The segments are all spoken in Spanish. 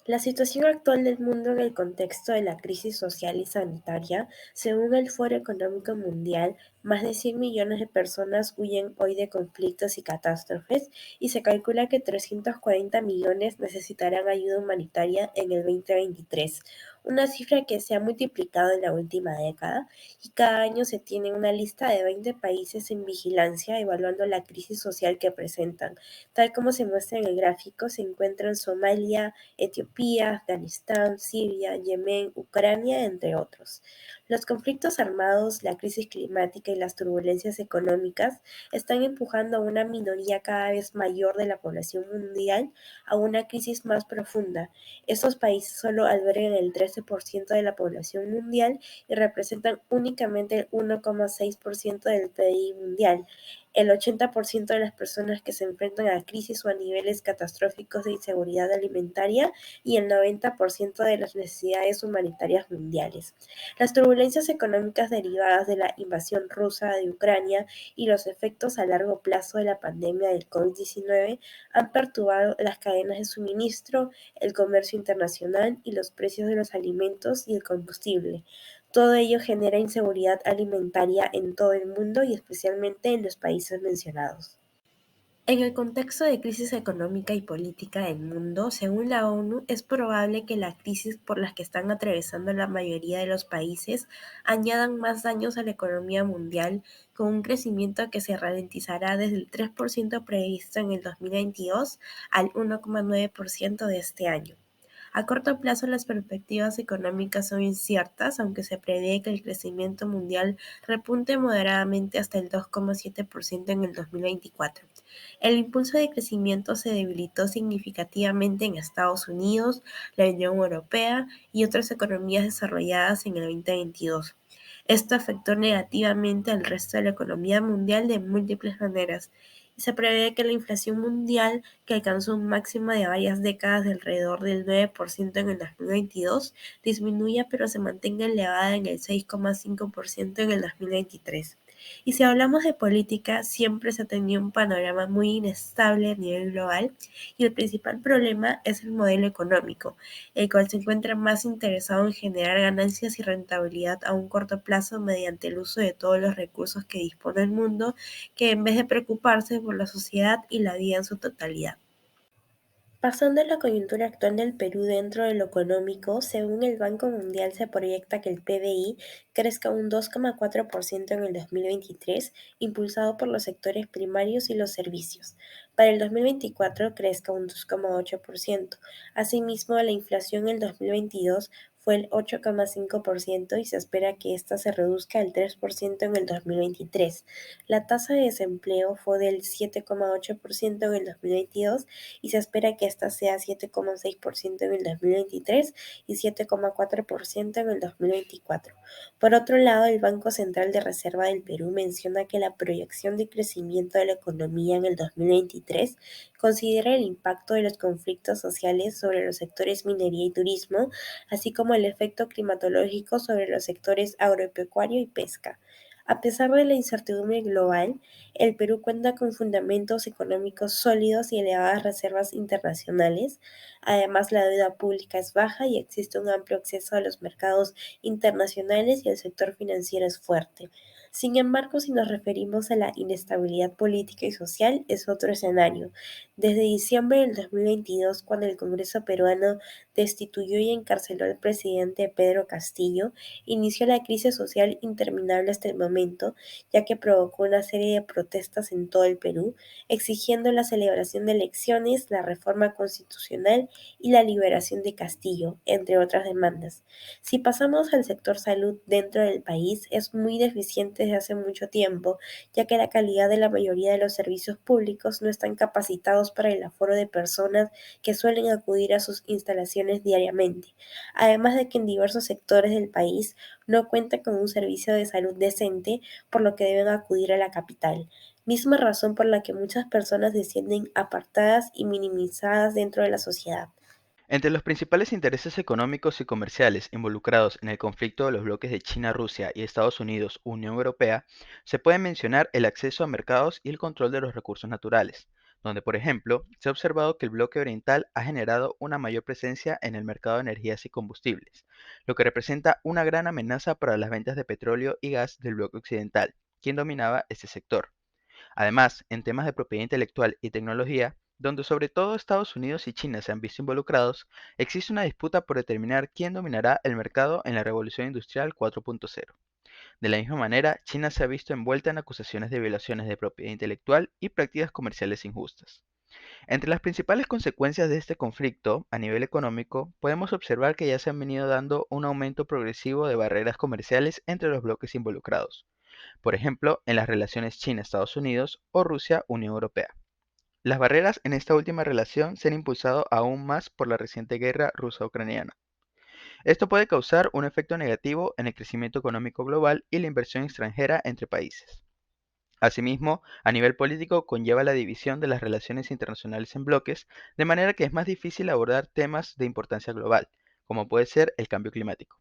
La situación actual del mundo en el contexto de la crisis social y sanitaria, según el Foro Económico Mundial, más de 100 millones de personas huyen hoy de conflictos y catástrofes y se calcula que 340 millones necesitarán ayuda humanitaria en el 2023, una cifra que se ha multiplicado en la última década y cada año se tiene una lista de 20 países en vigilancia evaluando la crisis social que presentan. Tal como se muestra en el gráfico, se encuentran Somalia, Etiopía, Afganistán, Siria, Yemen, Ucrania, entre otros. Los conflictos armados, la crisis climática y las turbulencias económicas están empujando a una minoría cada vez mayor de la población mundial a una crisis más profunda. Estos países solo albergan el 13% de la población mundial y representan únicamente el 1,6% del PIB mundial. El 80% de las personas que se enfrentan a crisis o a niveles catastróficos de inseguridad alimentaria y el 90% de las necesidades humanitarias mundiales. Las turbulencias económicas derivadas de la invasión rusa de Ucrania y los efectos a largo plazo de la pandemia del COVID-19 han perturbado las cadenas de suministro, el comercio internacional y los precios de los alimentos y el combustible. Todo ello genera inseguridad alimentaria en todo el mundo y especialmente en los países mencionados. En el contexto de crisis económica y política del mundo, según la ONU, es probable que la crisis por las que están atravesando la mayoría de los países añadan más daños a la economía mundial, con un crecimiento que se ralentizará desde el 3% previsto en el 2022 al 1,9% de este año. A corto plazo, las perspectivas económicas son inciertas, aunque se prevé que el crecimiento mundial repunte moderadamente hasta el 2,7% en el 2024. El impulso de crecimiento se debilitó significativamente en Estados Unidos, la Unión Europea y otras economías desarrolladas en el 2022. Esto afectó negativamente al resto de la economía mundial de múltiples maneras, y se prevé que la inflación mundial, que alcanzó un máximo de varias décadas de alrededor del 9% en el 2022, disminuya pero se mantenga elevada en el 6,5% en el 2023. Y si hablamos de política, siempre se ha tenido un panorama muy inestable a nivel global y el principal problema es el modelo económico, el cual se encuentra más interesado en generar ganancias y rentabilidad a un corto plazo mediante el uso de todos los recursos que dispone el mundo, que en vez de preocuparse por la sociedad y la vida en su totalidad. Pasando a la coyuntura actual del Perú dentro de lo económico, según el Banco Mundial se proyecta que el PBI crezca un 2,4% en el 2023, impulsado por los sectores primarios y los servicios. Para el 2024 crezca un 2,8%. Asimismo, la inflación en el 2022 fue el 8,5% y se espera que ésta se reduzca al 3% en el 2023. La tasa de desempleo fue del 7,8% en el 2022 y se espera que esta sea 7,6% en el 2023 y 7,4% en el 2024. Por otro lado, el Banco Central de Reserva del Perú menciona que la proyección de crecimiento de la economía en el 2023 considera el impacto de los conflictos sociales sobre los sectores minería y turismo, así como el efecto climatológico sobre los sectores agropecuario y pesca. A pesar de la incertidumbre global, el Perú cuenta con fundamentos económicos sólidos y elevadas reservas internacionales. Además, la deuda pública es baja y existe un amplio acceso a los mercados internacionales y el sector financiero es fuerte. Sin embargo, si nos referimos a la inestabilidad política y social, es otro escenario. Desde diciembre del 2022, cuando el Congreso peruano destituyó y encarceló al presidente Pedro Castillo, inició la crisis social interminable hasta el momento, ya que provocó una serie de protestas en todo el Perú, exigiendo la celebración de elecciones, la reforma constitucional y la liberación de Castillo, entre otras demandas. Si pasamos al sector salud dentro del país, es muy deficiente desde hace mucho tiempo, ya que la calidad de la mayoría de los servicios públicos no están capacitados para el aforo de personas que suelen acudir a sus instalaciones diariamente, además de que en diversos sectores del país no cuenta con un servicio de salud decente, por lo que deben acudir a la capital, misma razón por la que muchas personas se sienten apartadas y minimizadas dentro de la sociedad. Entre los principales intereses económicos y comerciales involucrados en el conflicto de los bloques de China-Rusia y Estados Unidos-Unión Europea, se puede mencionar el acceso a mercados y el control de los recursos naturales. donde, por ejemplo, se ha observado que el bloque oriental ha generado una mayor presencia en el mercado de energías y combustibles, lo que representa una gran amenaza para las ventas de petróleo y gas del bloque occidental, quien dominaba este sector. Además, en temas de propiedad intelectual y tecnología, donde sobre todo Estados Unidos y China se han visto involucrados, existe una disputa por determinar quién dominará el mercado en la revolución industrial 4.0. De la misma manera, China se ha visto envuelta en acusaciones de violaciones de propiedad intelectual y prácticas comerciales injustas. Entre las principales consecuencias de este conflicto a nivel económico, podemos observar que ya se han venido dando un aumento progresivo de barreras comerciales entre los bloques involucrados, por ejemplo, en las relaciones China-Estados Unidos o Rusia-Unión Europea. Las barreras en esta última relación se han impulsado aún más por la reciente guerra rusa-ucraniana. Esto puede causar un efecto negativo en el crecimiento económico global y la inversión extranjera entre países. Asimismo, a nivel político conlleva la división de las relaciones internacionales en bloques, de manera que es más difícil abordar temas de importancia global, como puede ser el cambio climático.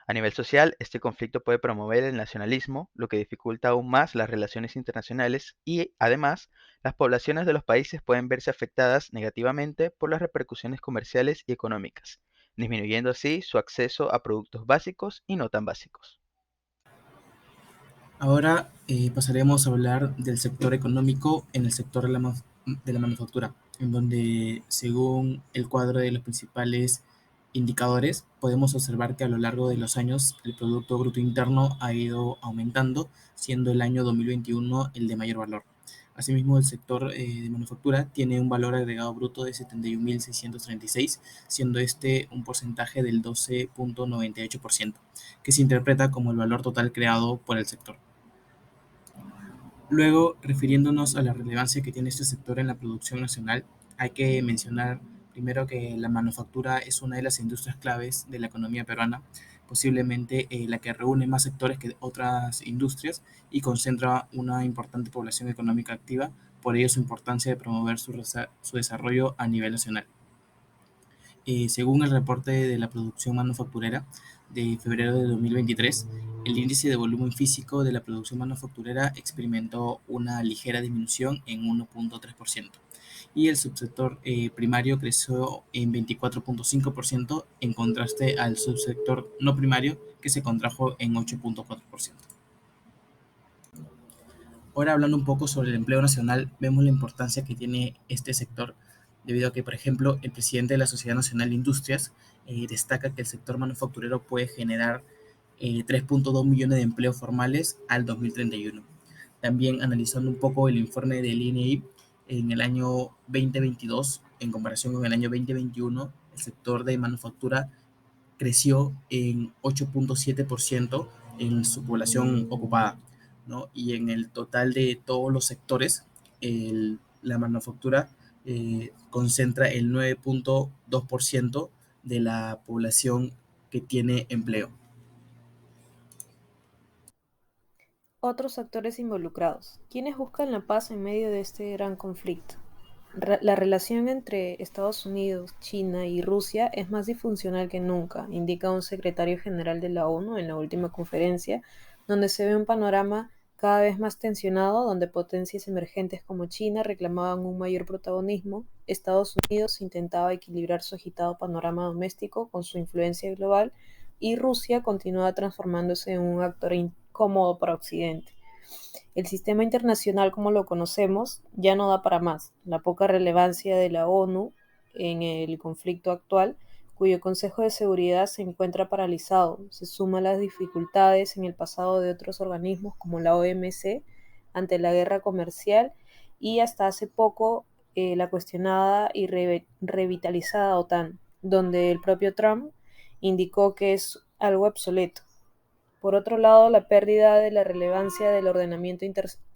A nivel social, este conflicto puede promover el nacionalismo, lo que dificulta aún más las relaciones internacionales y, además, las poblaciones de los países pueden verse afectadas negativamente por las repercusiones comerciales y económicas, disminuyendo así su acceso a productos básicos y no tan básicos. Ahora pasaremos a hablar del sector económico en el sector de la manufactura, en donde según el cuadro de los principales indicadores, podemos observar que a lo largo de los años el Producto Bruto Interno ha ido aumentando, siendo el año 2021 el de mayor valor. Asimismo, el sector de manufactura tiene un valor agregado bruto de 71.636, siendo este un porcentaje del 12.98%, que se interpreta como el valor total creado por el sector. Luego, refiriéndonos a la relevancia que tiene este sector en la producción nacional, hay que mencionar primero que la manufactura es una de las industrias claves de la economía peruana, posiblemente la que reúne más sectores que otras industrias y concentra una importante población económica activa, por ello su importancia de promover su desarrollo a nivel nacional. Según el reporte de la producción manufacturera de febrero de 2023, el índice de volumen físico de la producción manufacturera experimentó una ligera disminución en 1.3% y el subsector primario creció en 24.5% en contraste al subsector no primario que se contrajo en 8.4%. Ahora hablando un poco sobre el empleo nacional, vemos la importancia que tiene este sector, debido a que, por ejemplo, el presidente de la Sociedad Nacional de Industrias destaca que el sector manufacturero puede generar 3.2 millones de empleos formales al 2031. También analizando un poco el informe del INEI, en el año 2022, en comparación con el año 2021, el sector de manufactura creció en 8.7% en su población ocupada, ¿no? Y en el total de todos los sectores, la manufactura concentra el 9.2% de la población que tiene empleo. Otros actores involucrados. ¿Quiénes buscan la paz en medio de este gran conflicto? La relación entre Estados Unidos, China y Rusia es más disfuncional que nunca, indica un secretario general de la ONU en la última conferencia, donde se ve un panorama cada vez más tensionado, donde potencias emergentes como China reclamaban un mayor protagonismo, Estados Unidos intentaba equilibrar su agitado panorama doméstico con su influencia global y Rusia continuaba transformándose en un actor incómodo para Occidente. El sistema internacional como lo conocemos ya no da para más. La poca relevancia de la ONU en el conflicto actual, cuyo Consejo de Seguridad se encuentra paralizado, se suma a las dificultades en el pasado de otros organismos como la OMC ante la guerra comercial y hasta hace poco la cuestionada y revitalizada OTAN, donde el propio Trump indicó que es algo obsoleto. Por otro lado, la pérdida de la relevancia del ordenamiento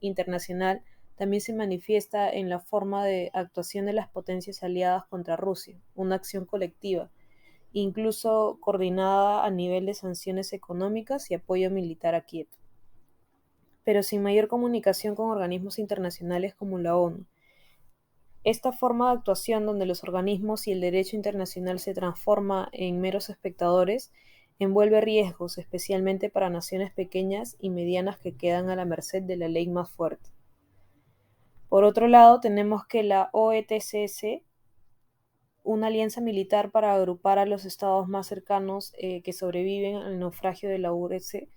internacional también se manifiesta en la forma de actuación de las potencias aliadas contra Rusia, una acción colectiva, incluso coordinada a nivel de sanciones económicas y apoyo militar a Kiev, pero sin mayor comunicación con organismos internacionales como la ONU. Esta forma de actuación, donde los organismos y el derecho internacional se transforma en meros espectadores, envuelve riesgos, especialmente para naciones pequeñas y medianas que quedan a la merced de la ley más fuerte. Por otro lado, tenemos que la OETCS, una alianza militar para agrupar a los estados más cercanos que sobreviven al naufragio de la URSS,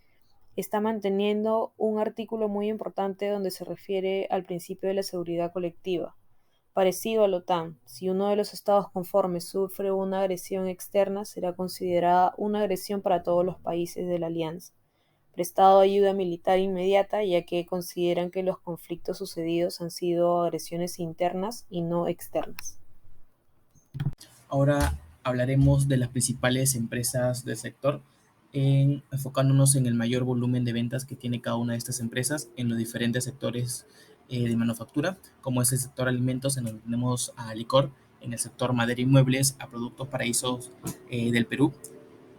está manteniendo un artículo muy importante donde se refiere al principio de la seguridad colectiva. Parecido a la OTAN, si uno de los estados conformes sufre una agresión externa, será considerada una agresión para todos los países de la alianza, prestado ayuda militar inmediata, ya que consideran que los conflictos sucedidos han sido agresiones internas y no externas. Ahora hablaremos de las principales empresas del sector, enfocándonos en el mayor volumen de ventas que tiene cada una de estas empresas en los diferentes sectores de manufactura, como es el sector alimentos, en donde tenemos a licor, en el sector madera y muebles, a productos paraísos del Perú,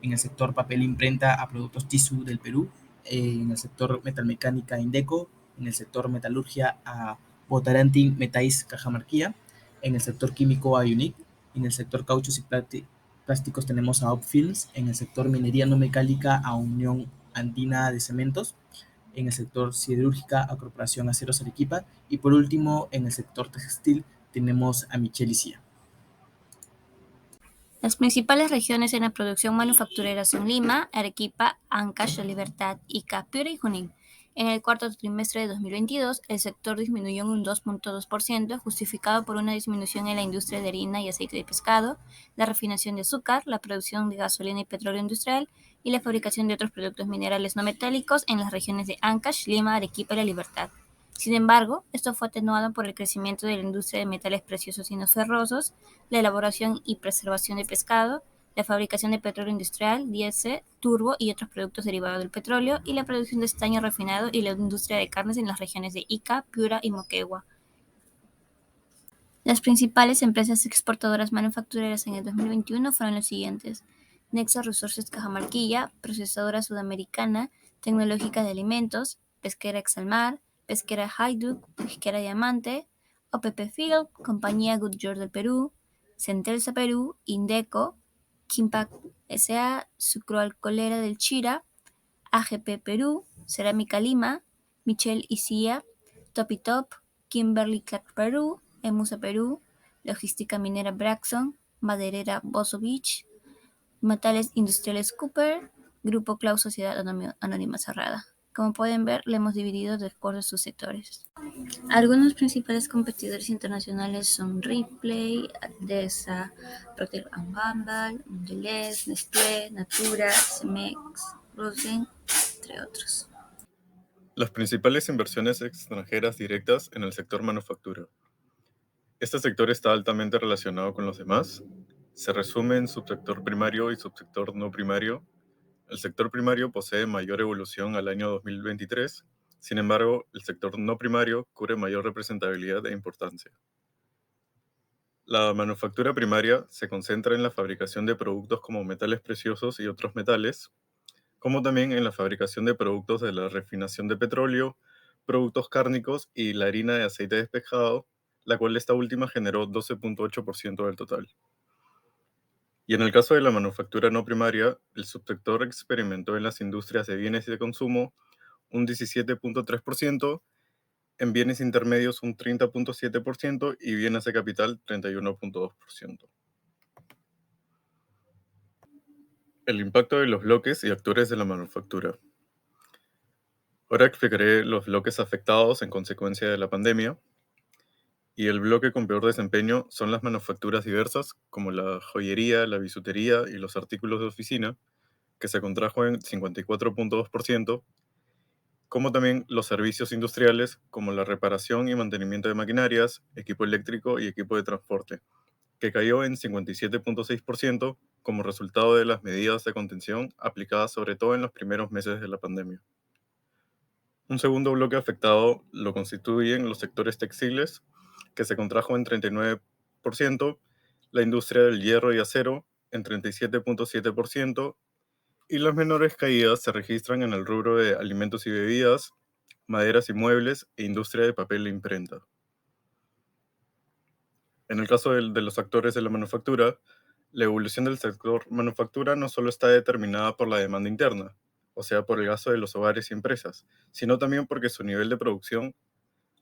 en el sector papel e imprenta, a productos Tissú del Perú, en el sector metalmecánica Indeco, en el sector metalurgia a Votorantim Metais Cajamarquilla, en el sector químico a Unique, en el sector cauchos y plásticos tenemos a Opfilms, en el sector minería no metálica a Unión Andina de Cementos, en el sector siderúrgica a Corporación Aceros Arequipa y por último en el sector textil tenemos a Michel y Cia. Las principales regiones en la producción manufacturera son Lima, Arequipa, Ancash, La Libertad, Ica, Piura y Junín. En el cuarto trimestre de 2022, el sector disminuyó en un 2.2%, justificado por una disminución en la industria de harina y aceite de pescado, la refinación de azúcar, la producción de gasolina y petróleo industrial y la fabricación de otros productos minerales no metálicos en las regiones de Ancash, Lima, Arequipa y La Libertad. Sin embargo, esto fue atenuado por el crecimiento de la industria de metales preciosos y no ferrosos, la elaboración y preservación de pescado, la fabricación de petróleo industrial, diésel, turbo y otros productos derivados del petróleo, y la producción de estaño refinado y la industria de carnes en las regiones de Ica, Piura y Moquegua. Las principales empresas exportadoras manufactureras en el 2021 fueron las siguientes: Nexa Resources Cajamarquilla, procesadora sudamericana, tecnológica de alimentos, pesquera Exalmar, pesquera Hajduk, pesquera Diamante, OPP Field, compañía Goodyear del Perú, Centelsa Perú, Indeco, Kimpac S.A., Sucroalcoholera del Chira, AGP Perú, Cerámica Lima, Michel y Cia, Topitop, Kimberly Clark Perú, Emusa Perú, Logística Minera Braxton, Maderera Bozo Beach, Metales Industriales Cooper, Grupo Clau Sociedad Anónima Cerrada. Como pueden ver, le hemos dividido de acuerdo a sus sectores. Algunos principales competidores internacionales son Ripley, Adesa, Procter & Gamble, Mondelez, Nestlé, Natura, Cemex, Rosen, entre otros. Las principales inversiones extranjeras directas en el sector manufactura. Este sector está altamente relacionado con los demás. Se resume en subsector primario y subsector no primario. El sector primario posee mayor evolución al año 2023. Sin embargo, el sector no primario cubre mayor representabilidad e importancia. La manufactura primaria se concentra en la fabricación de productos como metales preciosos y otros metales, como también en la fabricación de productos de la refinación de petróleo, productos cárnicos y la harina de aceite de pescado, la cual esta última generó 12.8% del total. Y en el caso de la manufactura no primaria, el subsector experimentó en las industrias de bienes y de consumo un 17.3%, en bienes intermedios un 30.7% y bienes de capital 31.2%. El impacto de los bloques y actores de la manufactura. Ahora explicaré los bloques afectados en consecuencia de la pandemia. Y el bloque con peor desempeño son las manufacturas diversas, como la joyería, la bisutería y los artículos de oficina, que se contrajo en 54.2%, como también los servicios industriales, como la reparación y mantenimiento de maquinarias, equipo eléctrico y equipo de transporte, que cayó en 57.6% como resultado de las medidas de contención aplicadas sobre todo en los primeros meses de la pandemia. Un segundo bloque afectado lo constituyen los sectores textiles, que se contrajo en 39%, la industria del hierro y acero en 37.7%, y las menores caídas se registran en el rubro de alimentos y bebidas, maderas y muebles e industria de papel e imprenta. En el caso de los actores de la manufactura, la evolución del sector manufactura no solo está determinada por la demanda interna, o sea, por el gasto de los hogares y empresas, sino también porque su nivel de producción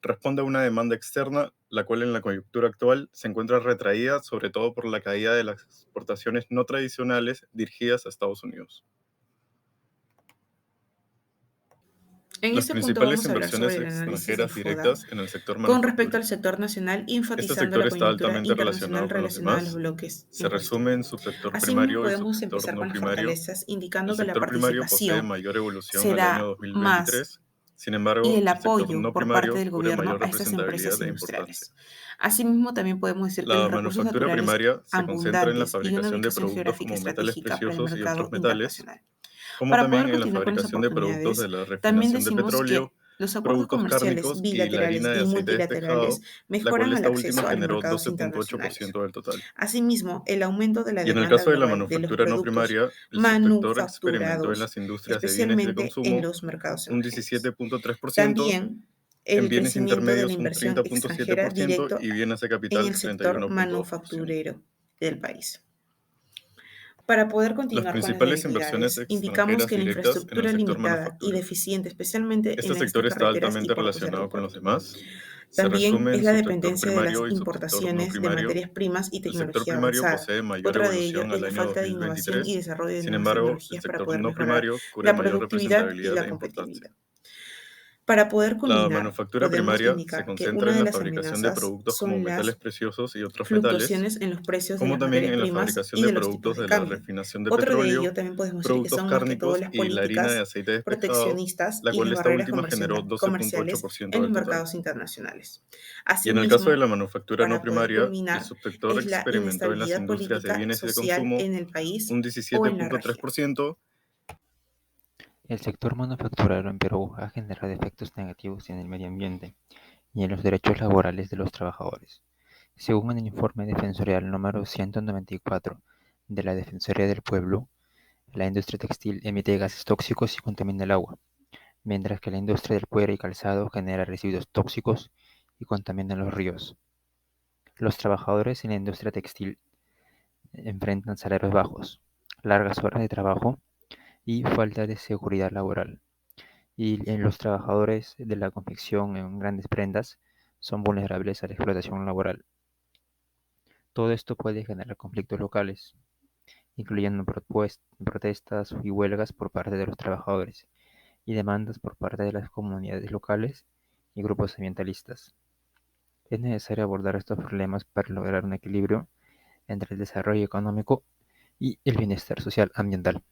responde a una demanda externa, la cual en la coyuntura actual se encuentra retraída, sobre todo por la caída de las exportaciones no tradicionales dirigidas a Estados Unidos. En Las este punto principales vamos a hablar inversiones sobre el análisis de extranjeras FODA directas en el sector con respecto manufactura. al sector nacional, Este enfatizando sector la está coyuntura altamente internacional relacionado con los relacionada a los demás. bloques Se en cuestión. resume en subsector Asimismo, primario y podemos subsector empezar no con las primario. fortalezas, El indicando que la sector primario posee participación mayor evolución se al año da 2023. Sin y embargo, el el sector apoyo no por parte primario del cubre gobierno mayor a estas empresas representatividad e importancia. industriales. Asimismo, también podemos decir que La los recursos manufactura naturales primaria se concentra en la abundantes y una fabricación de ubicación productos geográfica como metales estratégica para el preciosos y mercado otros metales, internacional. como Para también poder en la continuar con las fabricación de productos de oportunidades, la también refinación de decimos petróleo, que los acuerdos productos comerciales cárnicos y la bilaterales harina de y aceite de multilaterales pescado, la cual mejoran el esta última acceso a los generó mercados internacionales. 12.8% del total. Asimismo, el aumento de la Y en el demanda caso de la global de los manufactura no productos primaria, el subsector experimentó en manufacturados, las industrias de bienes y de especialmente en consumo los mercados un emergentes. 17.3%, También en el bienes crecimiento de la intermedios un inversión extranjera 30.7% directo y bienes de en capital el sector 31.2%. manufacturero del país. Para poder Las continuar con las principales inversiones debilidades, indicamos extranjeras que la directas en el infraestructura sector limitada y manufactura. deficiente, especialmente Este en estas sector está carreteras y altamente puertos de relacionado con los aeropuerto. demás. Se También resume es en la subsector dependencia de las primario y subsector no importaciones de primario. materias primas y El sector tecnología primario avanzada. posee mayor Otra de ello evolución es al la año falta de innovación y 2023. desarrollo de Sin nuevas embargo, el tecnologías para sector poder no mejorar primario cubre la mayor productividad y representatividad la e importancia. competitividad. Para poder La culminar, manufactura podemos primaria se indicar que concentra una en de la las fabricación de amenazas productos como son metales las preciosos y otros metales, fluctuaciones en los precios de como las también materias en la primas fabricación y de de los tipos productos de de la cambio. refinación de Otro de petróleo, ello también podemos decir que productos son más que todo cárnicos las y la harina de políticas aceite de pescado, proteccionistas la y cual las esta barreras última generó comerciales 12.8% en los del total. mercados internacionales. Y en el caso de Asimismo, la manufactura no para poder primaria, el culminar, subsector es la experimentó en las inestabilidad industrias de política bienes y de social consumo en el país un o en la región. 17.3%. El sector manufacturero en Perú ha generado efectos negativos en el medio ambiente y en los derechos laborales de los trabajadores. Según el informe defensorial número 194 de la Defensoría del Pueblo, la industria textil emite gases tóxicos y contamina el agua, mientras que la industria del cuero y calzado genera residuos tóxicos y contamina los ríos. Los trabajadores en la industria textil enfrentan salarios bajos, largas horas de trabajo y falta de seguridad laboral. Y en los trabajadores de la confección en grandes prendas son vulnerables a la explotación laboral. Todo esto puede generar conflictos locales, incluyendo protestas y huelgas por parte de los trabajadores y demandas por parte de las comunidades locales y grupos ambientalistas. Es necesario abordar estos problemas para lograr un equilibrio entre el desarrollo económico y el bienestar social ambiental.